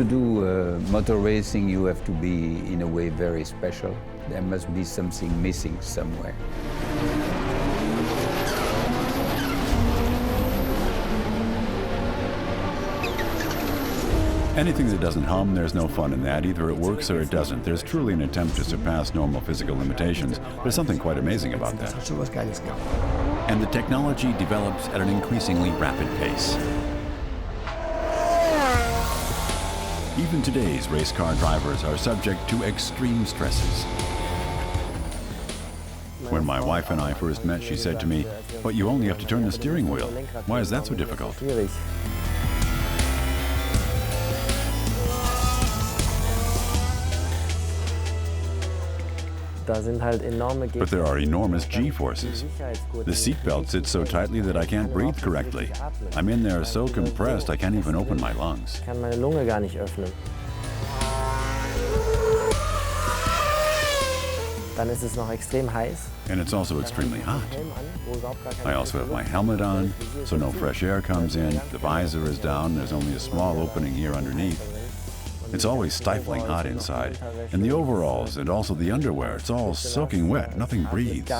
to do motor racing, you have to be, in a way, very special. There must be something missing somewhere. Anything that doesn't hum, there's no fun in that. Either it works or it doesn't. There's truly an attempt to surpass normal physical limitations. There's something quite amazing about that. And the technology develops at an increasingly rapid pace. Even today's race car drivers are subject to extreme stresses. When my wife and I first met, she said to me, "But you only have to turn the steering wheel. Why is that so difficult?" But there are enormous G-forces. The seatbelt sits so tightly that I can't breathe correctly. I'm in there so compressed I can't even open my lungs. And it's also extremely hot. I also have my helmet on, so no fresh air comes in. The visor is down, there's only a small opening here underneath. It's always stifling hot inside. And the overalls and also the underwear, it's all soaking wet, nothing breathes.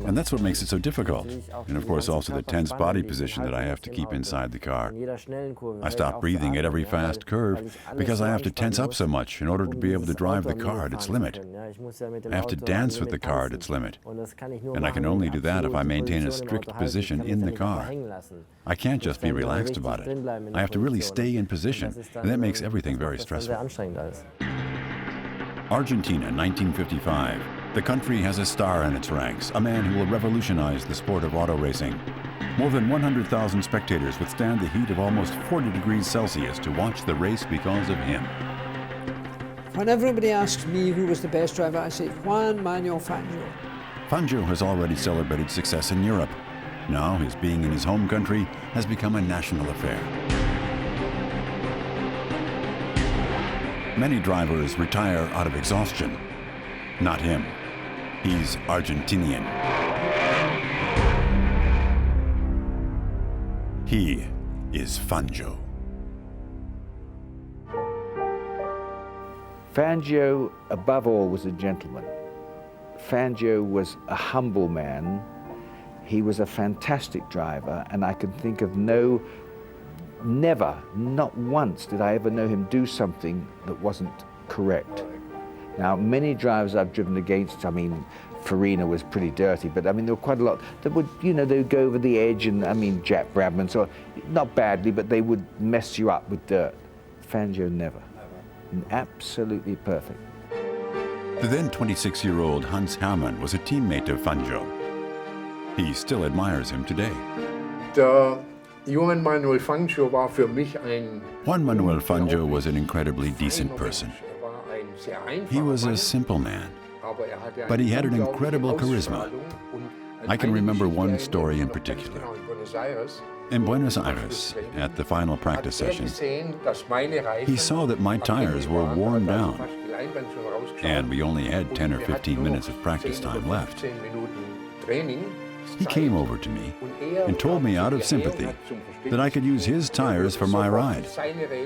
And that's what makes it so difficult. And of course also the tense body position that I have to keep inside the car. I stop breathing at every fast curve because I have to tense up so much in order to be able to drive the car at its limit. I have to dance with the car at its limit. And I can only do that if I maintain a strict position in the car. I can't just be relaxed about it. I have to really stay in position, and that makes everything very stressful. Argentina, 1955. The country has a star in its ranks, a man who will revolutionize the sport of auto racing. More than 100,000 spectators withstand the heat of almost 40 degrees Celsius to watch the race because of him. When everybody asks me who was the best driver, I say Juan Manuel Fangio. Fangio has already celebrated success in Europe. Now his being in his home country has become a national affair. Many drivers retire out of exhaustion. Not him. He's Argentinian. He is Fangio. Fangio, above all, was a gentleman. Fangio was a humble man. He was a fantastic driver, and I can think of never, not once did I ever know him do something that wasn't correct. Now, many drivers I've driven against, I mean, Farina was pretty dirty, but I mean, there were quite a lot that would, they would go over the edge, and I mean, Jack Bradman, so not badly, but they would mess you up with dirt. Fangio never. Absolutely perfect. The then 26-year-old Hans Hermann was a teammate of Fangio. He still admires him today. Juan Manuel Fangio was an incredibly decent person. He was a simple man, but he had an incredible charisma. I can remember one story in particular. In Buenos Aires, at the final practice session, he saw that my tires were worn down, and we only had 10 or 15 minutes of practice time left. He came over to me and told me out of sympathy that I could use his tires for my ride.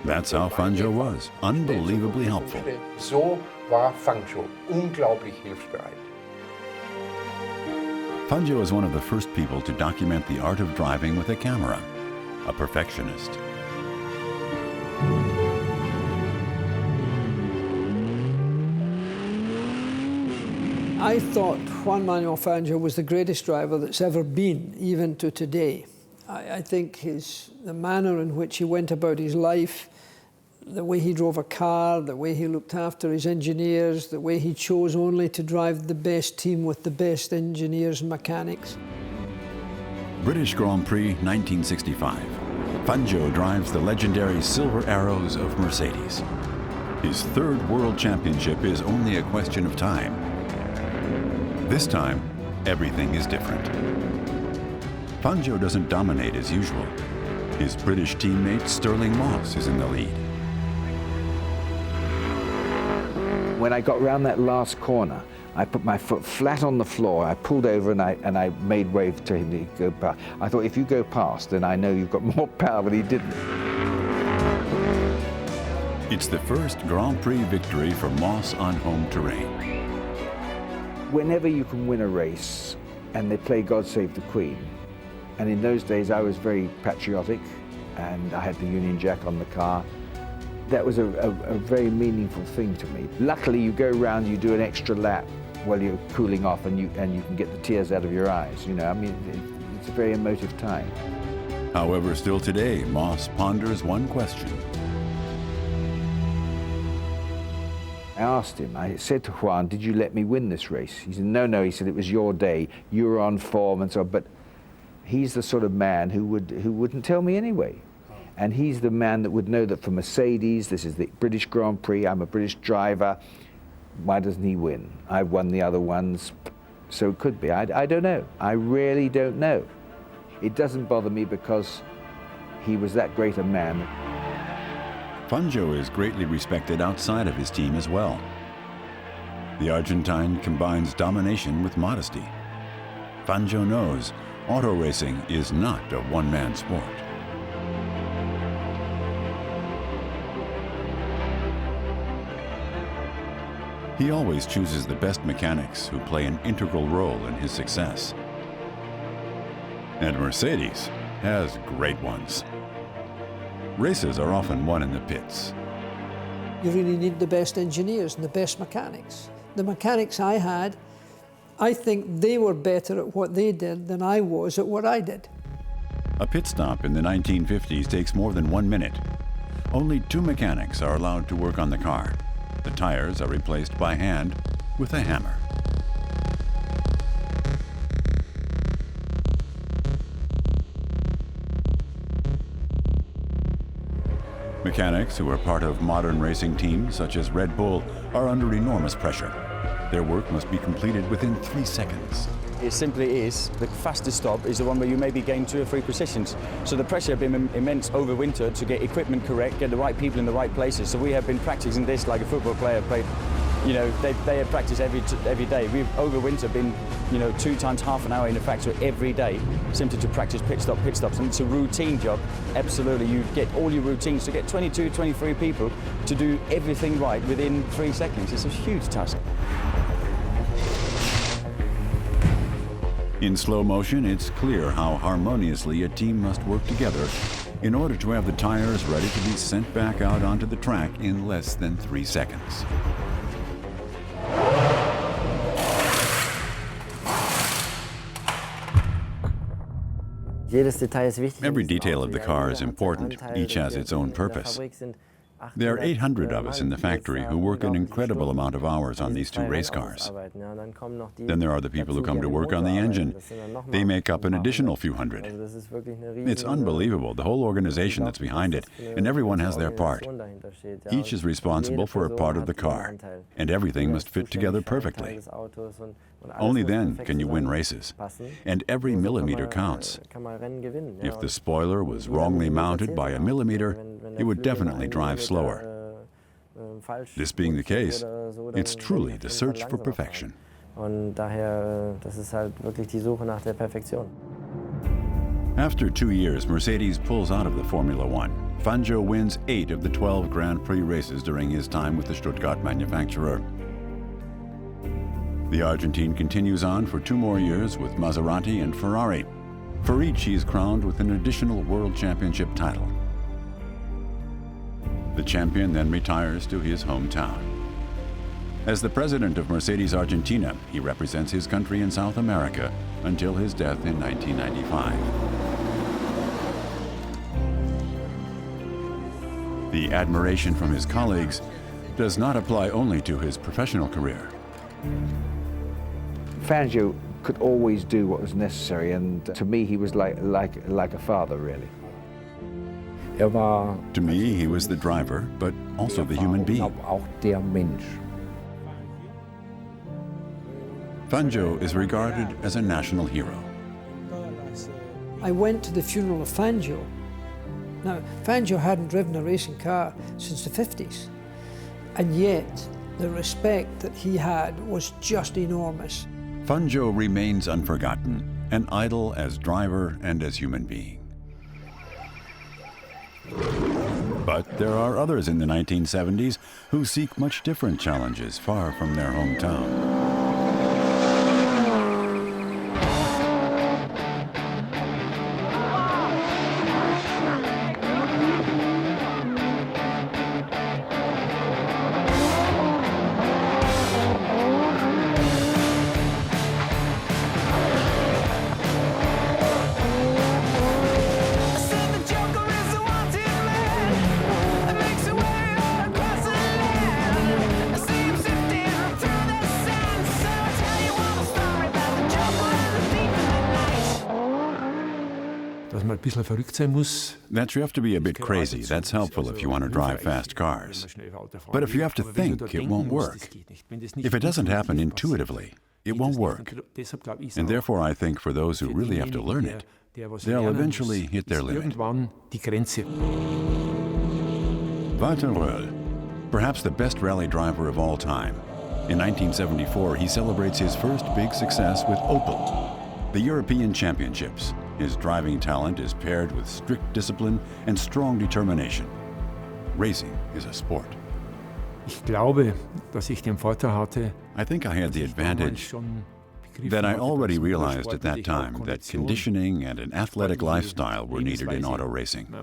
That's how Fangio was, unbelievably helpful. So war Fangio, unglaublich hilfsbereit. Fangio is one of the first people to document the art of driving with a camera, a perfectionist. I thought Juan Manuel Fangio was the greatest driver that's ever been, even to today. I think the manner in which he went about his life, the way he drove a car, the way he looked after his engineers, the way he chose only to drive the best team with the best engineers and mechanics. British Grand Prix 1965. Fangio drives the legendary Silver Arrows of Mercedes. His third world championship is only a question of time. This time, everything is different. Fangio doesn't dominate as usual. His British teammate Stirling Moss is in the lead. When I got round that last corner, I put my foot flat on the floor, I pulled over and I made way to him to go past. I thought, if you go past, then I know you've got more power, but he didn't. It's the first Grand Prix victory for Moss on home terrain. Whenever you can win a race and they play God Save the Queen, and in those days I was very patriotic and I had the Union Jack on the car, that was a very meaningful thing to me. Luckily you go around, you do an extra lap while you're cooling off and you can get the tears out of your eyes, you know. I mean, it's a very emotive time. However, still today, Moss ponders one question. I asked him, I said to Juan, did you let me win this race? He said, no, he said, it was your day, you were on form and so on, but he's the sort of man who wouldn't tell me anyway. And he's the man that would know that for Mercedes, this is the British Grand Prix, I'm a British driver, why doesn't he win? I've won the other ones, so it could be. I don't know. I really don't know. It doesn't bother me because he was that great a man. Fangio is greatly respected outside of his team as well. The Argentine combines domination with modesty. Fangio knows auto racing is not a one-man sport. He always chooses the best mechanics who play an integral role in his success. And Mercedes has great ones. Races are often won in the pits. You really need the best engineers and the best mechanics. The mechanics I had, I think they were better at what they did than I was at what I did. A pit stop in the 1950s takes more than 1 minute. Only 2 mechanics are allowed to work on the car. The tires are replaced by hand with a hammer. Mechanics who are part of modern racing teams, such as Red Bull, are under enormous pressure. Their work must be completed within 3 seconds. It simply is, the fastest stop is the one where you maybe gain 2 or 3 positions. So the pressure has been immense over winter to get equipment correct, get the right people in the right places. So we have been practicing this like a football player played. You know, they have practice every day. We've over winter been, 2 times half an hour in the factory every day, simply to practice pit stops. And it's a routine job. Absolutely, you get all your routines to get 22, 23 people to do everything right within 3 seconds. It's a huge task. In slow motion, it's clear how harmoniously a team must work together in order to have the tires ready to be sent back out onto the track in less than 3 seconds. Every detail of the car is important. Each has its own purpose. There are 800 of us in the factory who work an incredible amount of hours on these 2 race cars. Then there are the people who come to work on the engine. They make up an additional few hundred. It's unbelievable, the whole organization that's behind it, and everyone has their part. Each is responsible for a part of the car, and everything must fit together perfectly. Only then can you win races, and every millimeter counts. If the spoiler was wrongly mounted by a millimeter, it would definitely drive slower. This being the case, it's truly the search for perfection. After 2 years, Mercedes pulls out of the Formula One. Fangio wins 8 of the 12 Grand Prix races during his time with the Stuttgart manufacturer. The Argentine continues on for 2 more years with Maserati and Ferrari. For each, he is crowned with an additional World Championship title. The champion then retires to his hometown. As the president of Mercedes Argentina, he represents his country in South America until his death in 1995. The admiration from his colleagues does not apply only to his professional career. Fangio could always do what was necessary, and to me he was like a father, really. To me, he was the driver, but also the human being. Fangio is regarded as a national hero. I went to the funeral of Fangio. Now, Fangio hadn't driven a racing car since the 50s, and yet The respect that he had was just enormous. Fangio remains unforgotten, an idol as driver and as human being. But there are others in the 1970s who seek much different challenges far from their hometown. That you have to be a bit crazy. That's helpful if you want to drive fast cars. But if you have to think, it won't work. If it doesn't happen intuitively, it won't work. And therefore, I think for those who really have to learn it, they'll eventually hit their limit. Walter Röhrl, perhaps the best rally driver of all time. In 1974, he celebrates his first big success with Opel, the European Championships. His driving talent is paired with strict discipline and strong determination. Racing is a sport. I think I had the advantage that I already realized at that time that conditioning and an athletic lifestyle were needed in auto racing.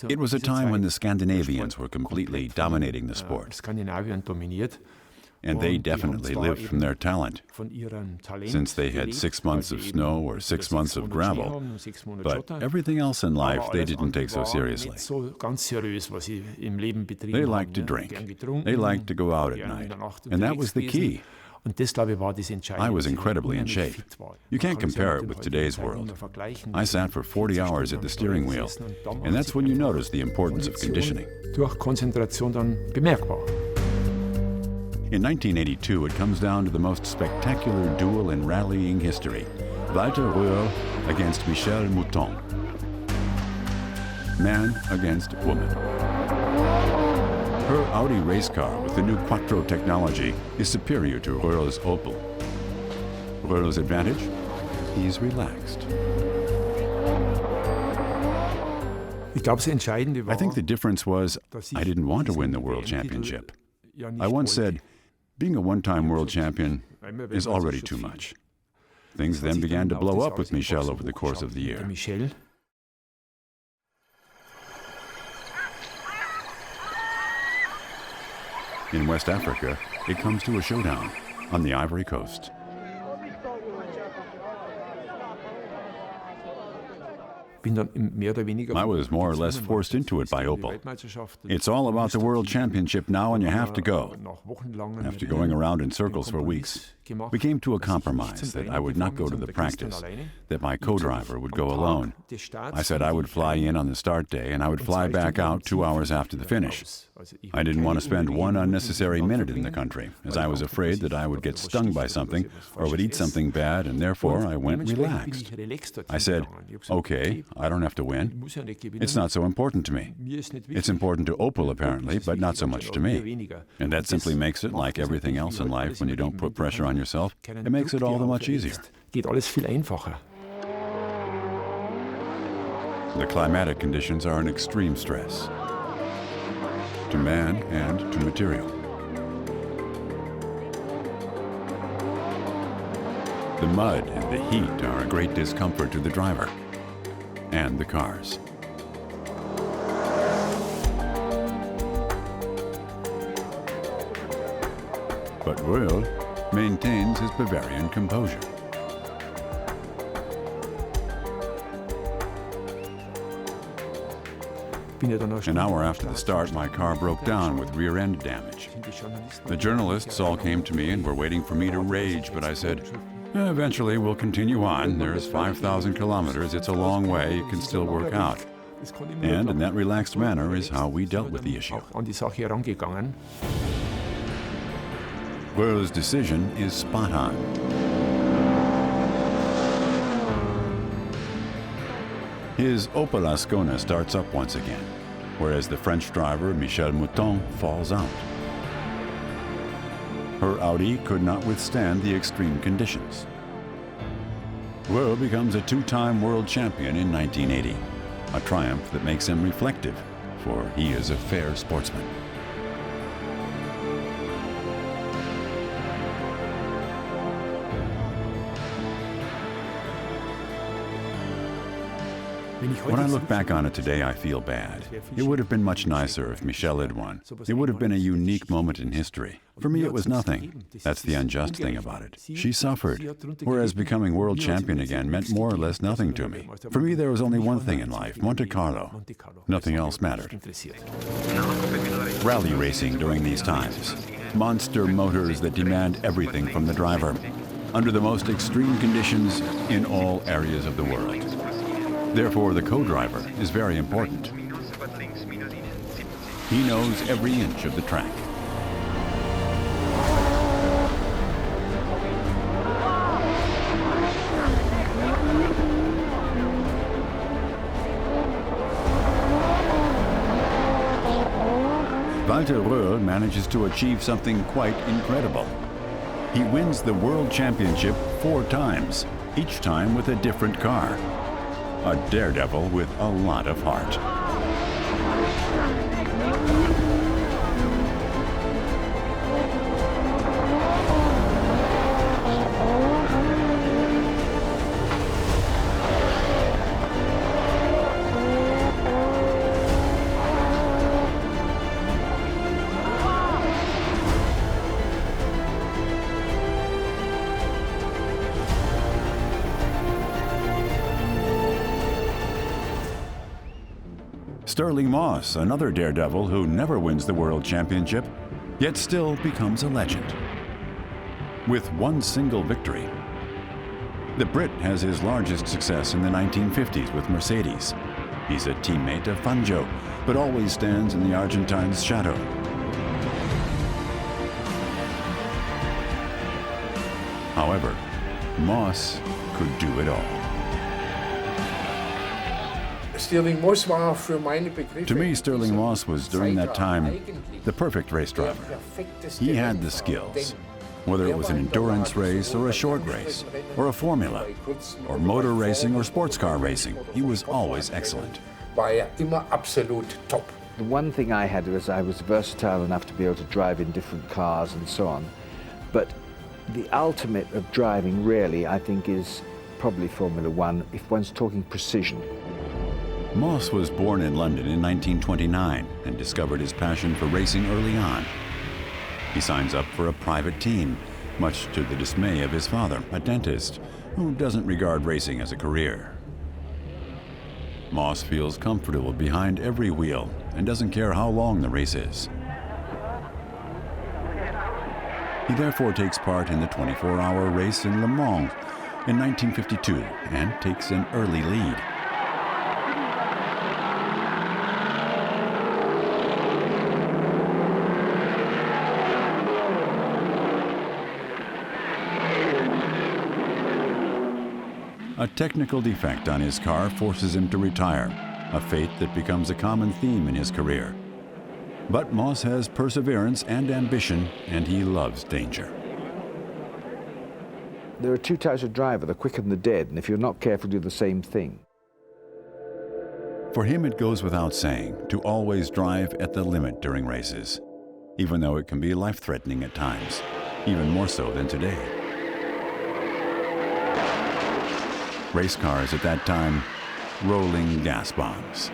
It was a time when the Scandinavians were completely dominating the sport. And they definitely lived from their talent, since they had 6 months of snow or 6 months of gravel. But everything else in life they didn't take so seriously. They liked to drink. They liked to go out at night. And that was the key. I was incredibly in shape. You can't compare it with today's world. I sat for 40 hours at the steering wheel, and that's when you notice the importance of conditioning. In 1982, it comes down to the most spectacular duel in rallying history. Walter Röhrl against Michel Mouton. Man against woman. Her Audi race car with the new Quattro technology is superior to Röhrl's Opel. Röhrl's advantage? He's relaxed. I think the difference was I didn't want to win the world championship. I once said, being a one-time world champion is already too much. Things then began to blow up with Michel over the course of the year. In West Africa, it comes to a showdown on the Ivory Coast. I was more or less forced into it by Opel. It's all about the World Championship now, and you have to go. After going around in circles for weeks, we came to a compromise that I would not go to the practice, that my co-driver would go alone. I said I would fly in on the start day, and I would fly back out 2 hours after the finish. I didn't want to spend one unnecessary minute in the country, as I was afraid that I would get stung by something or would eat something bad, and therefore I went relaxed. I said, okay, I don't have to win. It's not so important to me. It's important to Opel, apparently, but not so much to me. And that simply makes it, like everything else in life, when you don't put pressure on yourself, it makes it all the much easier. The climatic conditions are an extreme stress to man and to material. The mud and the heat are a great discomfort to the driver and the cars. But Röhrl maintains his Bavarian composure. An hour after the start, my car broke down with rear-end damage. The journalists all came to me and were waiting for me to rage, but I said, eventually we'll continue on. There's 5,000 kilometers. It's a long way. It can still work out. And in that relaxed manner is how we dealt with the issue. Röhrl's decision is spot on. His Opel Ascona starts up once again. whereas the French driver Michel Mouton falls out. Her Audi could not withstand the extreme conditions. Roel becomes a two-time world champion in 1980, a triumph that makes him reflective, for he is a fair sportsman. When I look back on it today, I feel bad. It would have been much nicer if Michel had won. It would have been a unique moment in history. For me, it was nothing. That's the unjust thing about it. She suffered, whereas becoming world champion again meant more or less nothing to me. For me, there was only one thing in life, Monte Carlo. Nothing else mattered. Rally racing during these times. Monster motors that demand everything from the driver, under the most extreme conditions in all areas of the world. Therefore, the co-driver is very important. He knows every inch of the track. Walter Roel manages to achieve something quite incredible. He wins the World Championship 4 times, each time with a different car. A daredevil with a lot of heart. Stirling Moss, another daredevil who never wins the World Championship, yet still becomes a legend. With one single victory. The Brit has his largest success in the 1950s with Mercedes. He's a teammate of Fangio, but always stands in the Argentine's shadow. However, Moss could do it all. To me, Stirling Moss was, during that time, the perfect race driver. He had the skills, whether it was an endurance race or a short race, or a formula, or motor racing or sports car racing. He was always excellent. The one thing I had was I was versatile enough to be able to drive in different cars and so on. But the ultimate of driving, really, I think, is probably Formula One, if one's talking precision. Moss was born in London in 1929 and discovered his passion for racing early on. He signs up for a private team, much to the dismay of his father, a dentist, who doesn't regard racing as a career. Moss feels comfortable behind every wheel and doesn't care how long the race is. He therefore takes part in the 24-hour race in Le Mans in 1952 and takes an early lead. A technical defect on his car forces him to retire, a fate that becomes a common theme in his career. But Moss has perseverance and ambition, and he loves danger. There are 2 types of driver, the quick and the dead, and if you're not careful, do the same thing. For him, it goes without saying to always drive at the limit during races, even though it can be life-threatening at times, even more so than today. Race cars at that time, rolling gas bombs.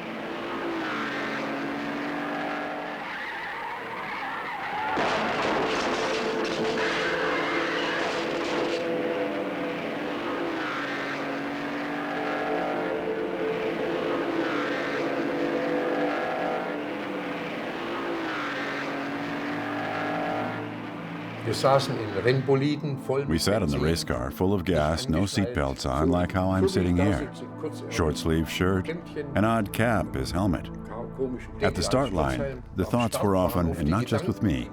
Wir saßen in Rennboliden voll. We sat in the race car, full of gas, no seatbelts on, like how I'm sitting here. Short-sleeve shirt, an odd cap as helmet. At the start line, the thoughts were often, and not just with me,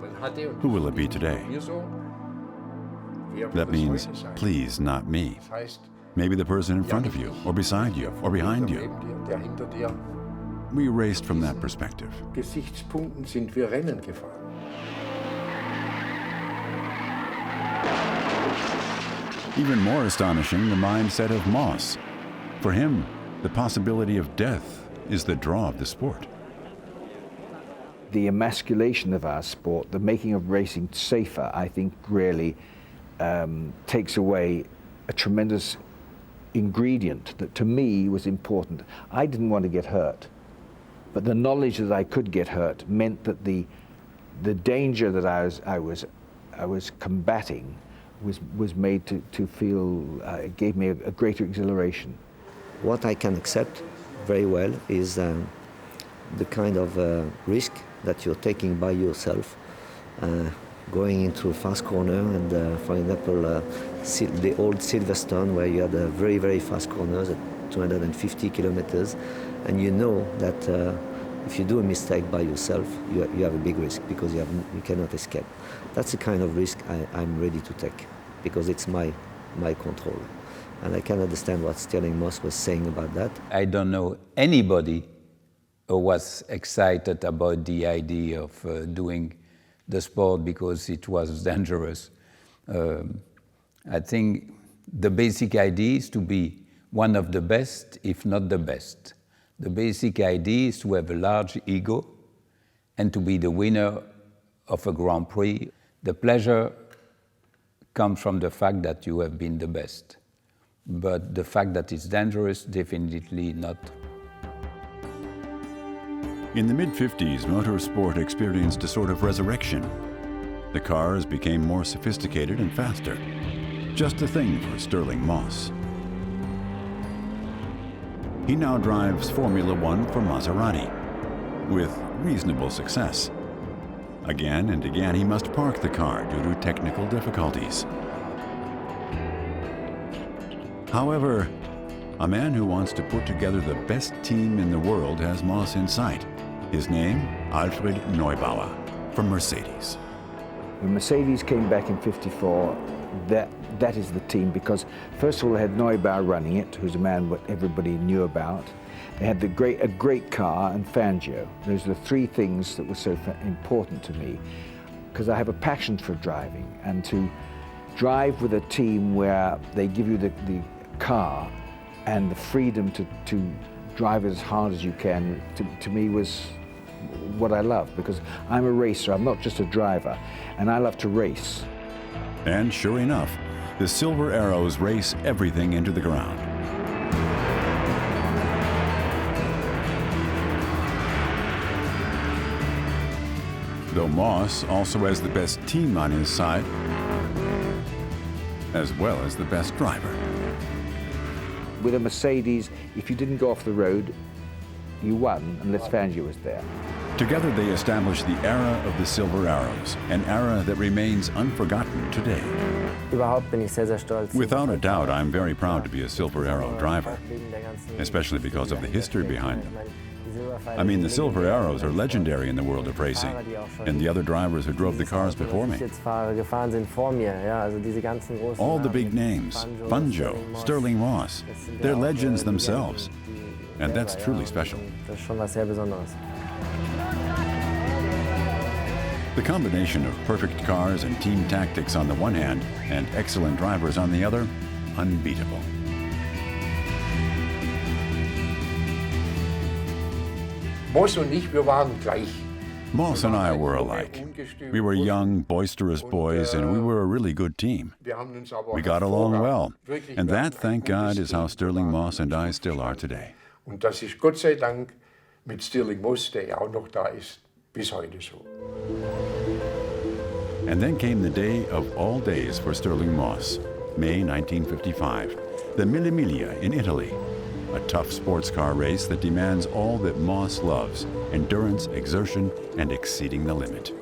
who will it be today? That means, please, not me. Maybe the person in front of you, or beside you, or behind you. we raced from that perspective. Gesichtspunkten sind wir Rennen gefahren. Even more astonishing, the mindset of Moss. For him, the possibility of death is the draw of the sport. The emasculation of our sport, the making of racing safer, I think really takes away a tremendous ingredient that to me was important. I didn't want to get hurt, but the knowledge that I could get hurt meant that the danger that I was combating was made to feel, it gave me a greater exhilaration. What I can accept very well is the kind of risk that you're taking by yourself, going into a fast corner, and for example, the old Silverstone, where you had very, very fast corners at 250 kilometers, and you know that if you do a mistake by yourself, you have a big risk because you cannot escape. That's the kind of risk I'm ready to take because it's my control. And I can understand what Stirling Moss was saying about that. I don't know anybody who was excited about the idea of doing the sport because it was dangerous. I think the basic idea is to be one of the best, if not the best. The basic idea is to have a large ego and to be the winner of a Grand Prix. The pleasure comes from the fact that you have been the best. But the fact that it's dangerous, definitely not. In the mid-50s, motorsport experienced a sort of resurrection. The cars became more sophisticated and faster. Just the thing for Stirling Moss. He now drives Formula One for Maserati, with reasonable success. Again and again, he must park the car due to technical difficulties. However, a man who wants to put together the best team in the world has Moss in sight. His name, Alfred Neubauer, from Mercedes. When Mercedes came back in '54, that is the team, because first of all they had Neubauer running it, who's a man what everybody knew about. They had a great car and Fangio. Those are the three things that were so important to me, because I have a passion for driving, and to drive with a team where they give you the car and the freedom to drive as hard as you can, to me was what I love, because I'm a racer, I'm not just a driver, and I love to race. And sure enough, the Silver Arrows race everything into the ground. Though Moss also has the best team on his side, as well as the best driver. With a Mercedes, if you didn't go off the road, you won, unless Fangio was there. Together they established the era of the Silver Arrows, an era that remains unforgotten today. Without a doubt, I'm very proud to be a Silver Arrow driver, especially because of the history behind them. I mean, the Silver Arrows are legendary in the world of racing, and the other drivers who drove the cars before me. All the big names, Fangio, Stirling Moss, they're legends themselves, and that's truly special. The combination of perfect cars and team tactics on the one hand, and excellent drivers on the other, unbeatable. Moss und ich, wir waren gleich. Moss and I were alike. We were young, boisterous boys, and we were a really good team. We got along well, and that, thank God, is how Stirling Moss and I still are today. Und das ist Gott sei Dank mit Stirling Moss, der ja auch noch da ist, bis heute so. And then came the day of all days for Stirling Moss, May 1955, the Mille Miglia in Italy. A tough sports car race that demands all that Moss loves: endurance, exertion, and exceeding the limit.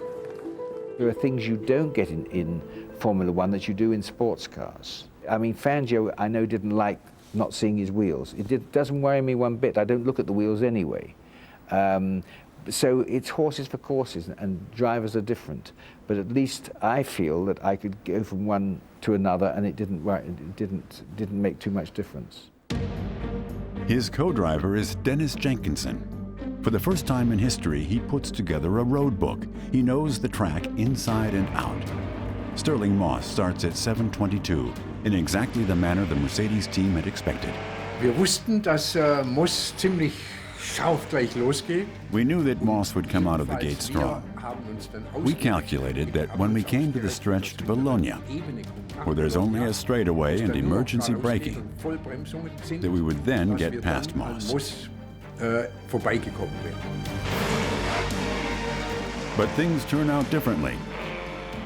There are things you don't get in Formula One that you do in sports cars. I mean, Fangio, I know, didn't like not seeing his wheels. It doesn't worry me one bit. I don't look at the wheels anyway. So it's horses for courses, and drivers are different. But at least I feel that I could go from one to another, and it didn't make too much difference. His co-driver is Dennis Jenkinson. For the first time in history, he puts together a road book. He knows the track inside and out. Stirling Moss starts at 7:22 in exactly the manner the Mercedes team had expected. Wir wussten, dass Moss ziemlich scharf gleich losgeht. We knew that Moss would come out of the gate strong. We calculated that when we came to the stretch to Bologna, where there's only a straightaway and emergency braking, that we would then get past Moss. Vorbeigekommen wären. But things turn out differently.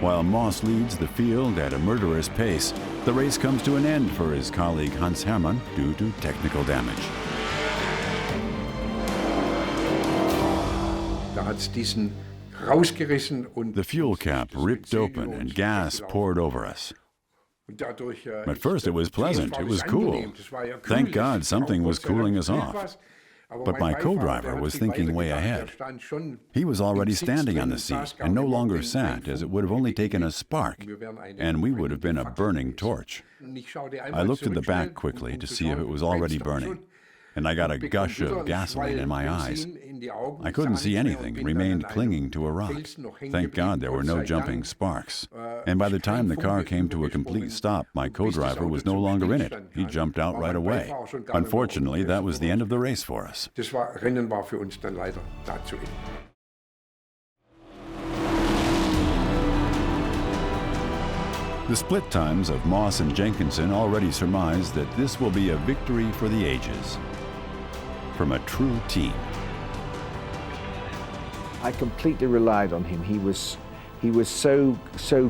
While Moss leads the field at a murderous pace, the race comes to an end for his colleague Hans Hermann due to technical damage. Da hat's diesen rausgerissen und The fuel cap ripped open and gas poured over us. At first it was pleasant, it was cool. Thank God something was cooling us off. But my co-driver was thinking way ahead. He was already standing on the seat and no longer sat, as it would have only taken a spark, and we would have been a burning torch. I looked at the back quickly to see if it was already burning, and I got a gush of gasoline in my eyes. I couldn't see anything, remained clinging to a rock. Thank God there were no jumping sparks. And by the time the car came to a complete stop, my co-driver was no longer in it. He jumped out right away. Unfortunately, that was the end of the race for us. Das Rennen war für uns dann leider da zu Ende. The split times of Moss and Jenkinson already surmise that this will be a victory for the ages. From a true team. I completely relied on him. He was so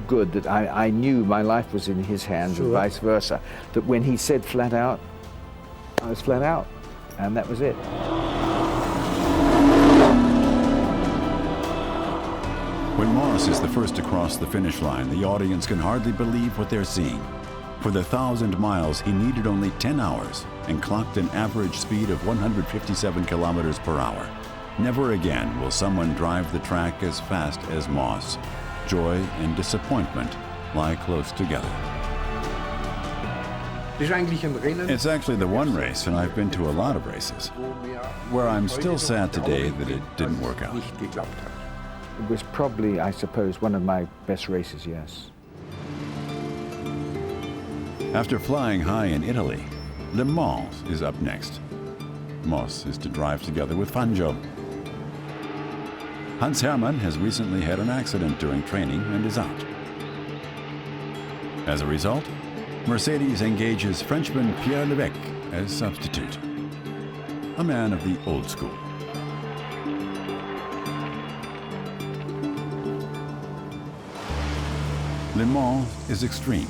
good that I knew my life was in his hands and vice versa. That when he said flat out, I was flat out, and that was it. When Moss is the first to cross the finish line, the audience can hardly believe what they're seeing. For the 1,000 miles, he needed only 10 hours and clocked an average speed of 157 kilometers per hour. Never again will someone drive the track as fast as Moss. Joy and disappointment lie close together. It's actually the one race, and I've been to a lot of races, where I'm still sad today that it didn't work out. It was probably, I suppose, one of my best races, yes. After flying high in Italy, Le Mans is up next. Moss is to drive together with Fangio. Hans Hermann has recently had an accident during training and is out. As a result, Mercedes engages Frenchman Pierre Levesque as substitute, a man of the old school. Le Mans is extreme.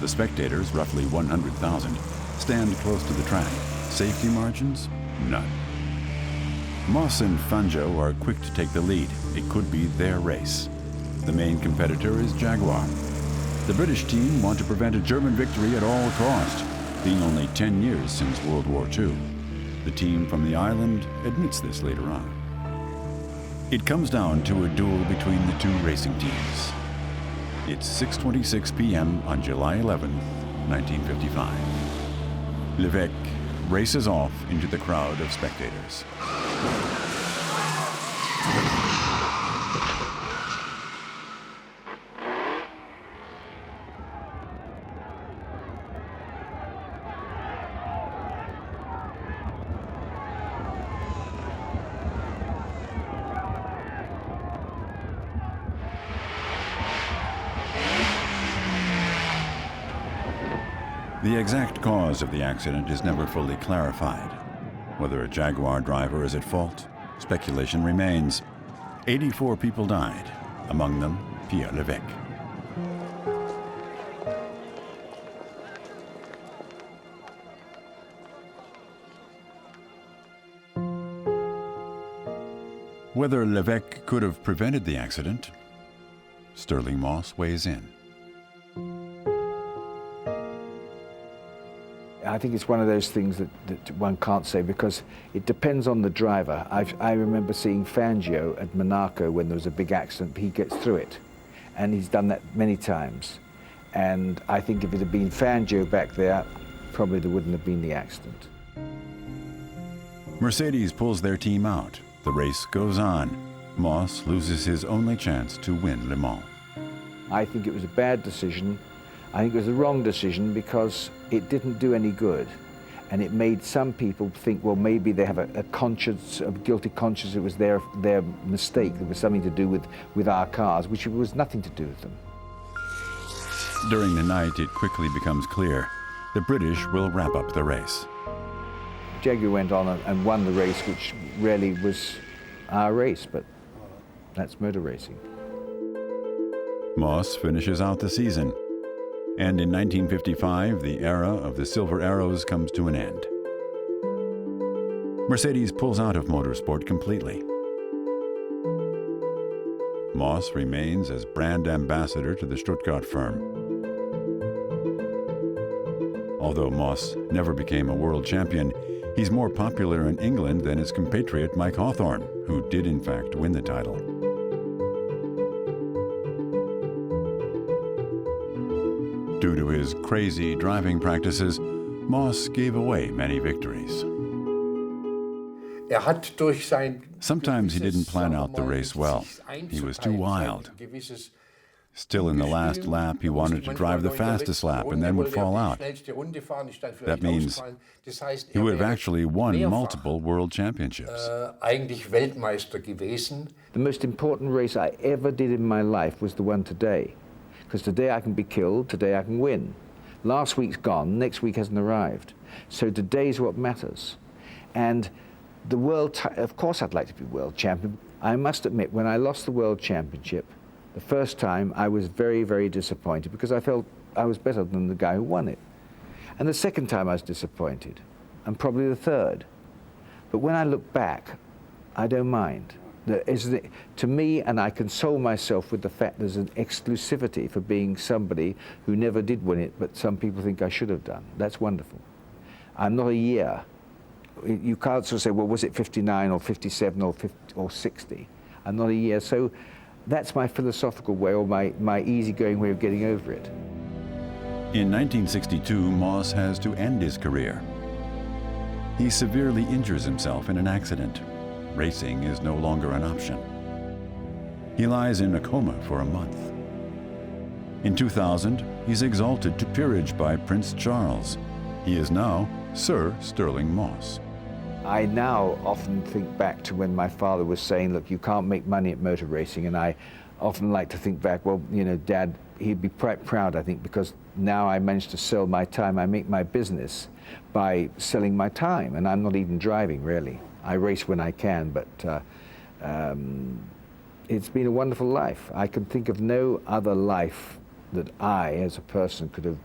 The spectators, roughly 100,000, stand close to the track. Safety margins? None. Moss and Fangio are quick to take the lead. It could be their race. The main competitor is Jaguar. The British team want to prevent a German victory at all cost, being only 10 years since World War II. The team from the island admits this later on. It comes down to a duel between the two racing teams. It's 6:26 p.m. on July 11, 1955. Levesque races off into the crowd of spectators. The exact cause of the accident is never fully clarified. Whether a Jaguar driver is at fault, speculation remains. 84 people died, among them Pierre Levesque. Whether Levesque could have prevented the accident, Stirling Moss weighs in. I think it's one of those things that one can't say because it depends on the driver. I remember seeing Fangio at Monaco when there was a big accident. He gets through it, and he's done that many times. And I think if it had been Fangio back there, probably there wouldn't have been the accident. Mercedes pulls their team out. The race goes on. Moss loses his only chance to win Le Mans. I think it was a bad decision. I think it was the wrong decision because it didn't do any good. And it made some people think, well, maybe they have a conscience, a guilty conscience. It was their mistake. There was something to do with our cars, which was nothing to do with them. During the night, it quickly becomes clear the British will wrap up the race. Jaguar went on and won the race, which really was our race, but that's motor racing. Moss finishes out the season. And in 1955, the era of the Silver Arrows comes to an end. Mercedes pulls out of motorsport completely. Moss remains as brand ambassador to the Stuttgart firm. Although Moss never became a world champion, he's more popular in England than his compatriot Mike Hawthorne, who did in fact win the title. Due to his crazy driving practices, Moss gave away many victories. Sometimes he didn't plan out the race well. He was too wild. Still in the last lap, he wanted to drive the fastest lap and then would fall out. That means he would have actually won multiple world championships. The most important race I ever did in my life was the one today. Because today I can be killed, today I can win. Last week's gone, next week hasn't arrived. So today's what matters. And the of course I'd like to be world champion. I must admit, when I lost the world championship, the first time I was very, very disappointed because I felt I was better than the guy who won it. And the second time I was disappointed, and probably the third. But when I look back, I don't mind. To me, and I console myself with the fact there's an exclusivity for being somebody who never did win it, but some people think I should have done. That's wonderful. I'm not a year. You can't sort of say, well, was it 59 or 57 or 50 or 60? I'm not a year. So that's my philosophical way, or my easygoing way of getting over it. In 1962, Moss has to end his career. He severely injures himself in an accident. Racing is no longer an option. He lies in a coma for a month. In 2000, he's exalted to peerage by Prince Charles. He is now Sir Stirling Moss. I now often think back to when my father was saying, look, you can't make money at motor racing, and I often like to think back, well, you know, Dad, he'd be quite proud, I think, because now I managed to sell my time. I make my business by selling my time, and I'm not even driving, really. I race when I can, but it's been a wonderful life. I can think of no other life that I, as a person, could have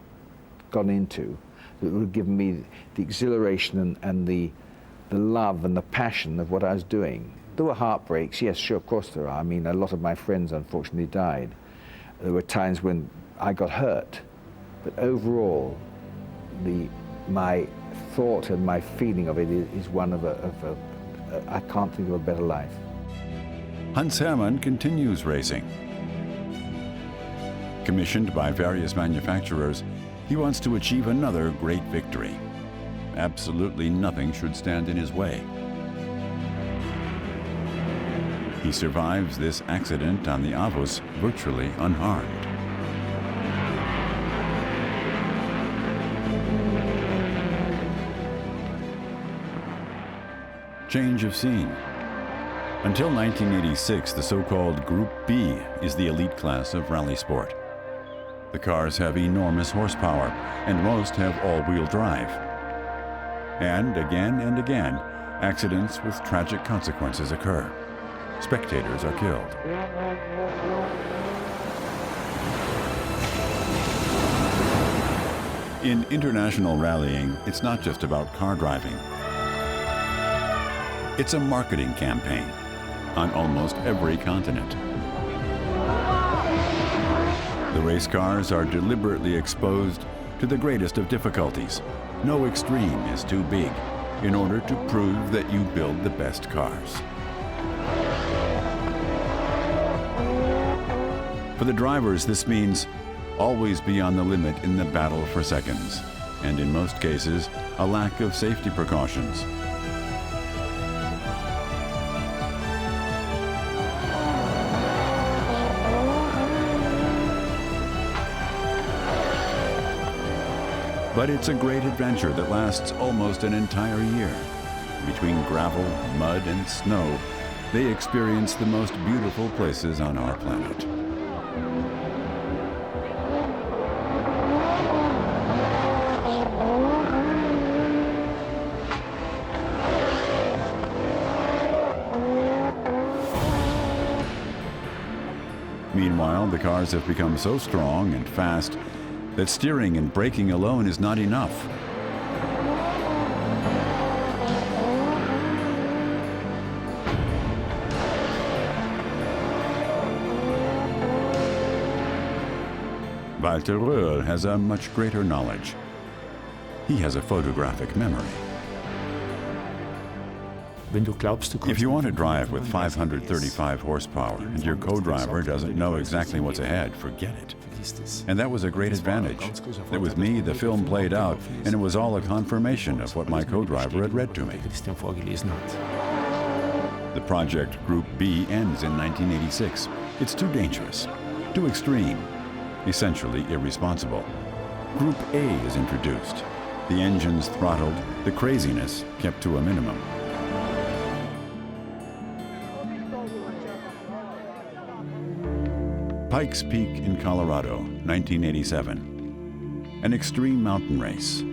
gone into that would have given me the exhilaration and the love and the passion of what I was doing. There were heartbreaks, yes, sure, of course there are. I mean, a lot of my friends, unfortunately, died. There were times when I got hurt, but overall, my thought and my feeling of it is one of I can't think of a better life. Hans Hermann continues racing. Commissioned by various manufacturers, he wants to achieve another great victory. Absolutely nothing should stand in his way. He survives this accident on the Avus virtually unharmed. Change of scene. Until 1986, the so-called Group B is the elite class of rally sport. The cars have enormous horsepower, and most have all-wheel drive. And again, accidents with tragic consequences occur. Spectators are killed. In international rallying, it's not just about car driving. It's a marketing campaign on almost every continent. The race cars are deliberately exposed to the greatest of difficulties. No extreme is too big in order to prove that you build the best cars. For the drivers, this means always be on the limit in the battle for seconds, and in most cases, a lack of safety precautions. But it's a great adventure that lasts almost an entire year. Between gravel, mud, and snow, they experience the most beautiful places on our planet. Meanwhile, the cars have become so strong and fast that steering and braking alone is not enough. Walter Röhrl has a much greater knowledge. He has a photographic memory. If you want to drive with 535 horsepower and your co-driver doesn't know exactly what's ahead, forget it. And that was a great advantage. That with me, the film played out, and it was all a confirmation of what my co-driver had read to me. The project Group B ends in 1986. It's too dangerous, too extreme, essentially irresponsible. Group A is introduced. The engines throttled, the craziness kept to a minimum. Pikes Peak in Colorado, 1987. An extreme mountain race.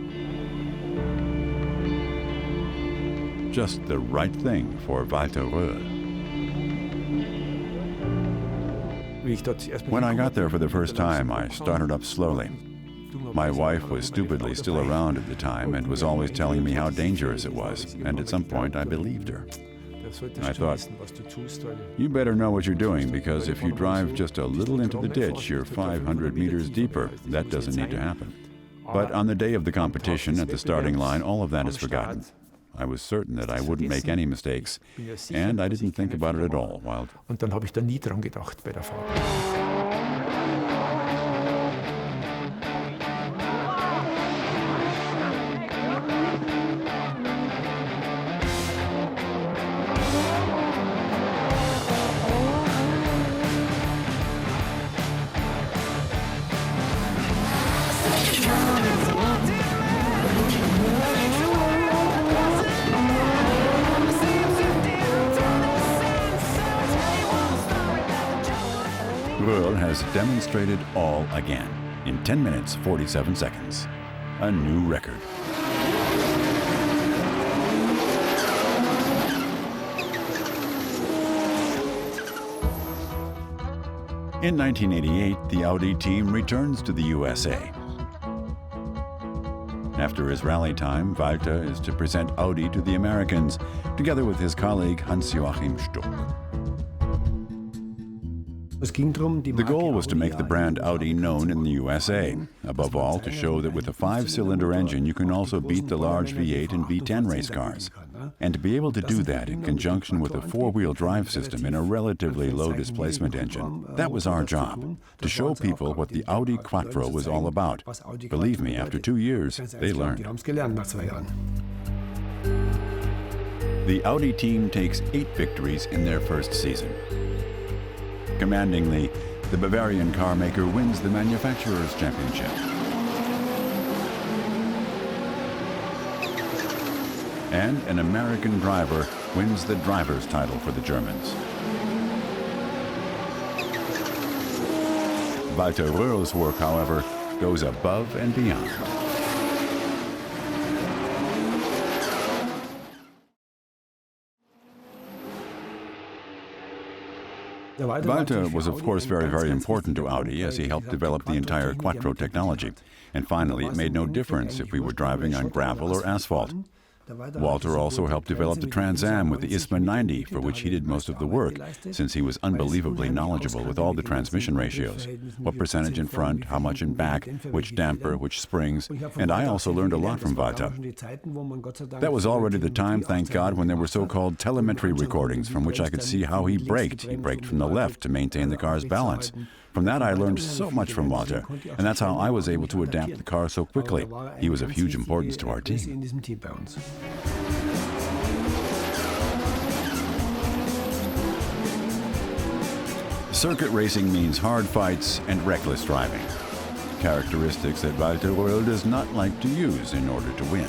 Just the right thing for Walter Röhrl. When I got there for the first time, I started up slowly. My wife was stupidly still around at the time and was always telling me how dangerous it was, and at some point I believed her. I thought, you better know what you're doing, because if you drive just a little into the ditch, you're 500 meters deeper. That doesn't need to happen. But on the day of the competition at the starting line, all of that is forgotten. I was certain that I wouldn't make any mistakes, and I didn't think about it at all. Röhrl has demonstrated all again in 10 minutes, 47 seconds. A new record. In 1988, the Audi team returns to the USA. After his rally time, Walter is to present Audi to the Americans, together with his colleague Hans-Joachim Stuck. The goal was to make the brand Audi known in the USA, above all to show that with a 5-cylinder engine you can also beat the large V8 and V10 race cars. And to be able to do that in conjunction with a 4-wheel drive system in a relatively low displacement engine, that was our job, to show people what the Audi Quattro was all about. Believe me, after 2 years, they learned. The Audi team takes 8 victories in their first season. Commandingly, the Bavarian car maker wins the Manufacturers' Championship. And an American driver wins the driver's title for the Germans. Walter Röhrl's work, however, goes above and beyond. Walter was of course very important to Audi, as he helped develop the entire Quattro technology. And finally, it made no difference if we were driving on gravel or asphalt. Walter also helped develop the Trans Am with the ISMA 90, for which he did most of the work, since he was unbelievably knowledgeable with all the transmission ratios. What percentage in front, how much in back, which damper, which springs, and I also learned a lot from Walter. That was already the time, thank God, when there were so-called telemetry recordings from which I could see how he braked. He braked from the left to maintain the car's balance. From that I learned so much from Walter, and that's how I was able to adapt the car so quickly. He was of huge importance to our team. Circuit racing means hard fights and reckless driving. characteristics that Walter Röhrl does not like to use in order to win.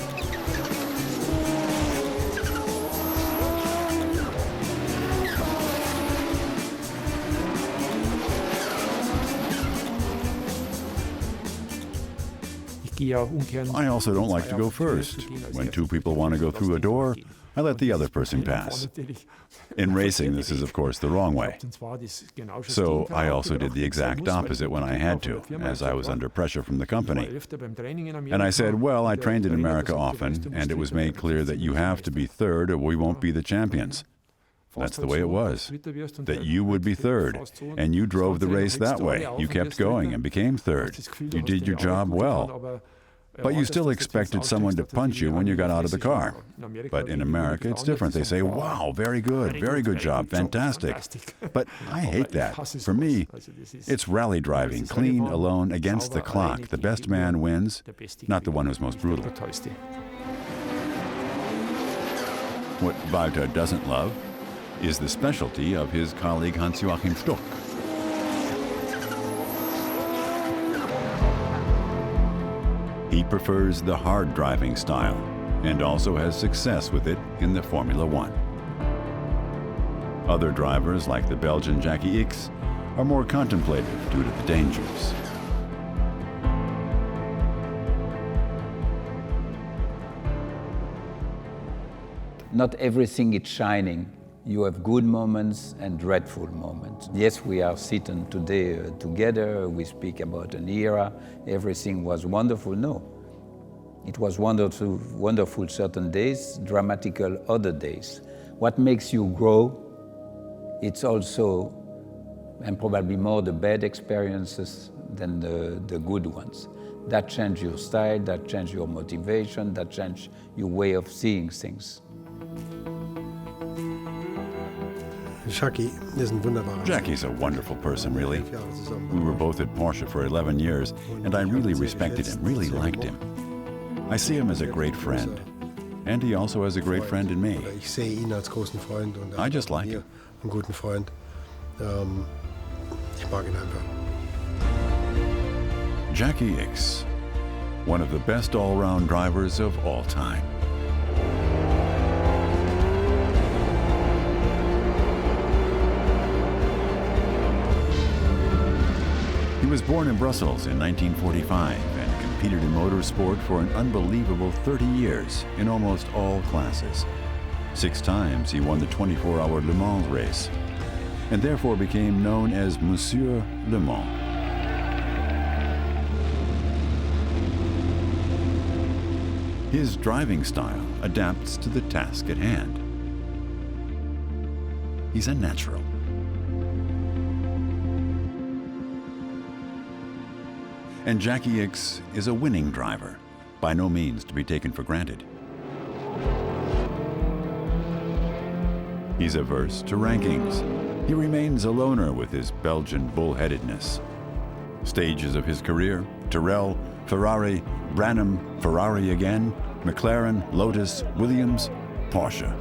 I also don't like to go first. When two people want to go through a door, I let the other person pass. In racing, this is of course the wrong way. So I also did the exact opposite when I had to, as I was under pressure from the company. And I said, well, I trained in America often, and it was made clear that you have to be third or we won't be the champions. That's the way it was, that you would be third, and you drove the race that way. You kept going and became third. You did your job well. But you still expected someone to punch you when you got out of the car. But in America, it's different. They say, wow, very good job, fantastic. But I hate that. For me, it's rally driving, clean, alone, against the clock. The best man wins, not the one who's most brutal. What Walter doesn't love is the specialty of his colleague Hans-Joachim Stuck. He prefers the hard driving style and also has success with it in the Formula One. Other drivers, like the Belgian Jackie X, are more contemplative due to the dangers. Not everything is shining. You have good moments and dreadful moments. Yes, we are sitting today together, we speak about an era, everything was wonderful. No, it was wonderful certain days, dramatical other days. What makes you grow, it's also, and probably more, the bad experiences than the good ones. That change your style, that change your motivation, that change your way of seeing things. Jackie's a wonderful person, really. We were both at Porsche for 11 years, and I really respected him, really liked him. I see him as a great friend, and he also has a great friend in me. I just like him. Jackie X, one of the best all-round drivers of all time. He was born in Brussels in 1945 and competed in motorsport for an unbelievable 30 years in almost all classes. 6 times he won the 24-hour Le Mans race, and therefore became known as Monsieur Le Mans. His driving style adapts to the task at hand. He's a natural. And Jackie X is a winning driver, by no means to be taken for granted. He's averse to rankings. He remains a loner with his Belgian bullheadedness. Stages of his career: Tyrrell, Ferrari, Branham, Ferrari again, McLaren, Lotus, Williams, Porsche.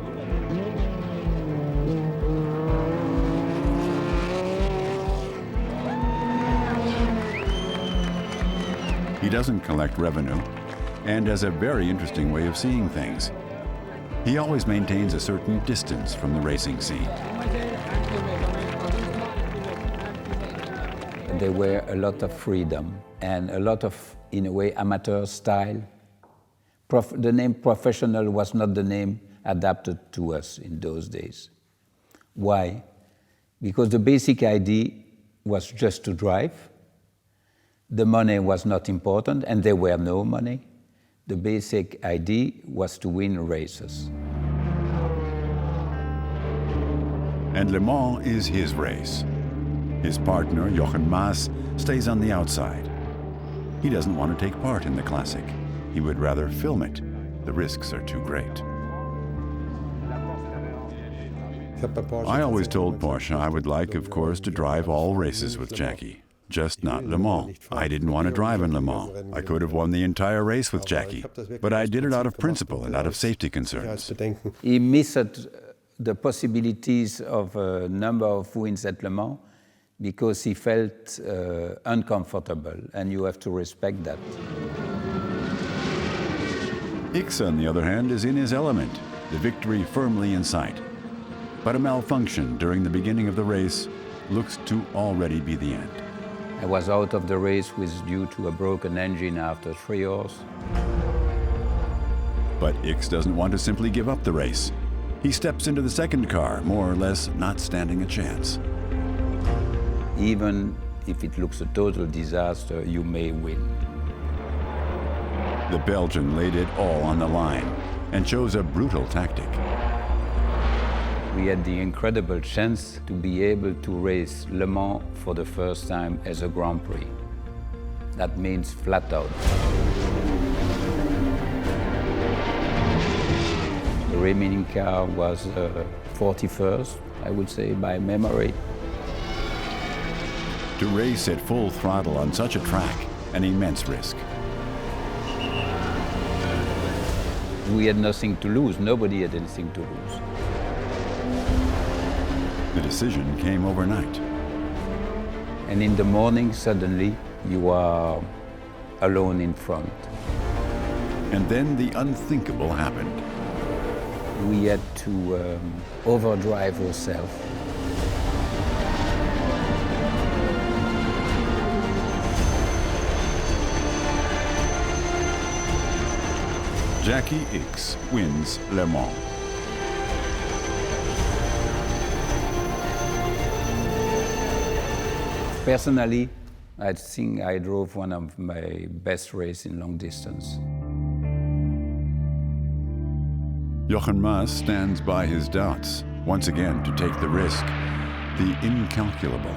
He doesn't collect revenue and has a very interesting way of seeing things. He always maintains a certain distance from the racing scene. There were a lot of freedom and a lot of, in a way, amateur style. The name professional was not the name adapted to us in those days. Why? Because the basic idea was just to drive. The money was not important, and there were no money. The basic idea was to win races. And Le Mans is his race. His partner, Jochen Mass, stays on the outside. He doesn't want to take part in the classic. He would rather film it. The risks are too great. I always told Porsche I would like, of course, to drive all races with Jackie. Just not Le Mans. I didn't want to drive in Le Mans. I could have won the entire race with Jackie, but I did it out of principle and out of safety concerns. He missed the possibilities of a number of wins at Le Mans because he felt uncomfortable, and you have to respect that. Pikes, on the other hand, is in his element, the victory firmly in sight. But a malfunction during the beginning of the race looks to already be the end. I was out of the race due to a broken engine after 3 hours. But Pikes doesn't want to simply give up the race. He steps into the second car, more or less not standing a chance. Even if it looks a total disaster, you may win. The Belgian laid it all on the line and chose a brutal tactic. We had the incredible chance to be able to race Le Mans for the first time as a Grand Prix. That means flat out. The remaining car was 41st, I would say, by memory. To race at full throttle on such a track, an immense risk. We had nothing to lose. Nobody had anything to lose. The decision came overnight. And in the morning, suddenly, you are alone in front. And then the unthinkable happened. We had to overdrive ourselves. Jackie Pikes wins Le Mans. Personally, I think I drove one of my best races in long distance. Jochen Mass stands by his doubts, once again to take the risk, the incalculable.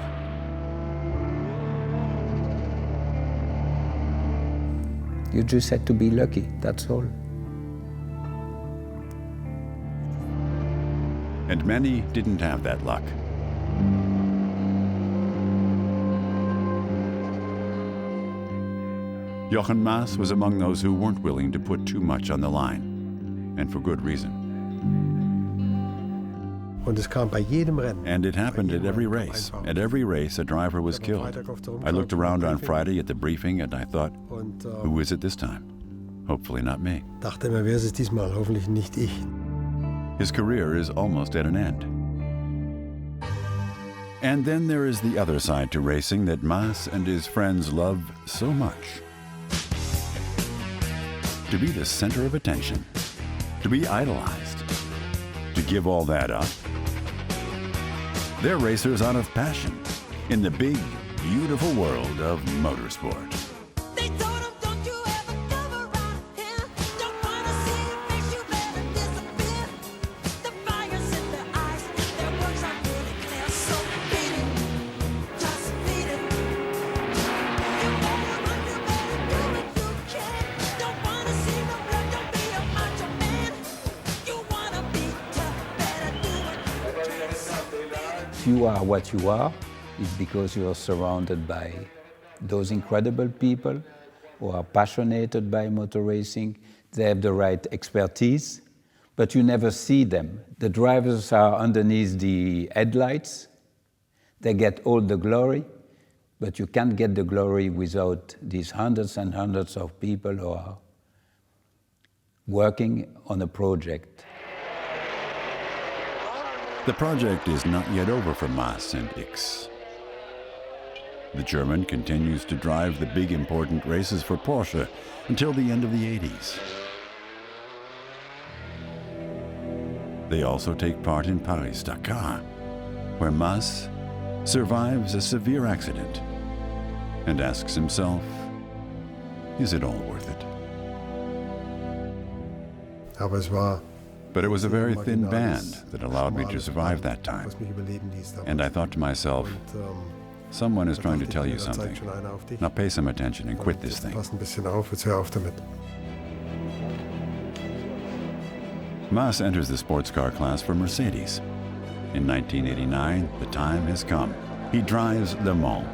You just had to be lucky, that's all. And many didn't have that luck. Jochen Mass was among those who weren't willing to put too much on the line, and for good reason. And it happened at every race. At every race, a driver was killed. I looked around on Friday at the briefing and I thought, who is it this time? Hopefully not me. His career is almost at an end. And then there is the other side to racing that Mass and his friends love so much. To be the center of attention, to be idolized, to give all that up. They're racers out of passion in the big, beautiful world of motorsport. You are what you are is because you are surrounded by those incredible people who are passionate by motor racing. They have the right expertise, but you never see them. The drivers are underneath the headlights. They get all the glory, but you can't get the glory without these hundreds and hundreds of people who are working on a project. The project is not yet over for Mass and Pikes. The German continues to drive the big important races for Porsche until the end of the 80s. They also take part in Paris-Dakar, where Mass survives a severe accident and asks himself, is it all worth it? But it was a very thin band that allowed me to survive that time. And I thought to myself, someone is trying to tell you something. Now pay some attention and quit this thing. Mass enters the sports car class for Mercedes. In 1989, the time has come. He drives Le Mans.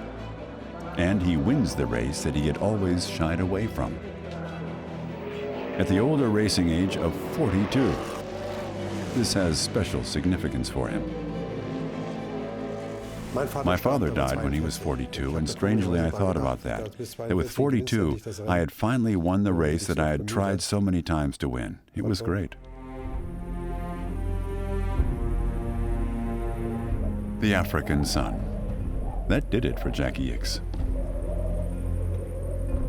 And he wins the race that he had always shied away from. At the older racing age of 42. This has special significance for him. My father died when he was 42, and strangely I thought about that with 42, I had finally won the race that I had tried so many times to win. It was great. The African sun. That did it for Jackie Ickx.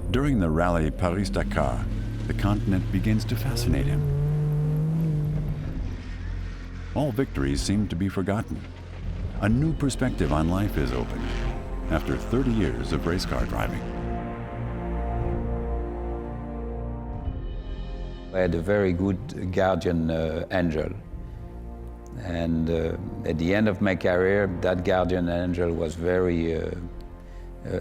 During the rally Paris-Dakar, the continent begins to fascinate him. All victories seem to be forgotten. A new perspective on life is opened after 30 years of race car driving. I had a very good guardian angel. And at the end of my career, that guardian angel was very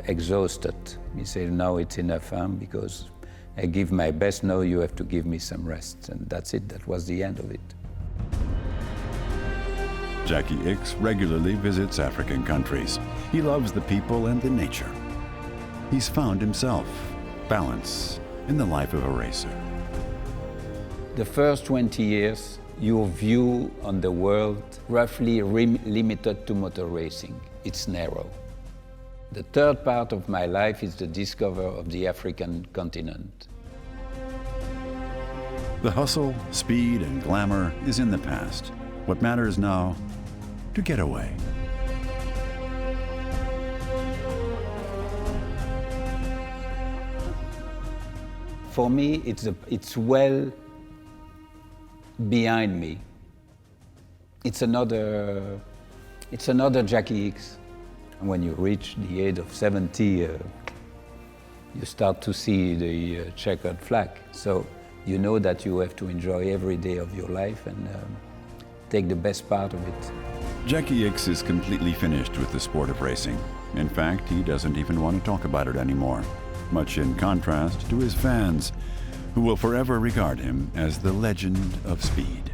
exhausted. He said, "No, it's enough, because I give my best, now you have to give me some rest." And that's it, that was the end of it. Jackie Ickx regularly visits African countries. He loves the people and the nature. He's found himself balance in the life of a racer. The first 20 years, your view on the world roughly limited to motor racing. It's narrow. The third part of my life is the discovery of the African continent. The hustle, speed, and glamour is in the past. What matters now, to get away. For me, it's well behind me. It's another Jackie Ickx. When you reach the age of 70, you start to see the checkered flag. So you know that you have to enjoy every day of your life and take the best part of it. Jackie Ickx is completely finished with the sport of racing. In fact, he doesn't even want to talk about it anymore, much in contrast to his fans, who will forever regard him as the legend of speed.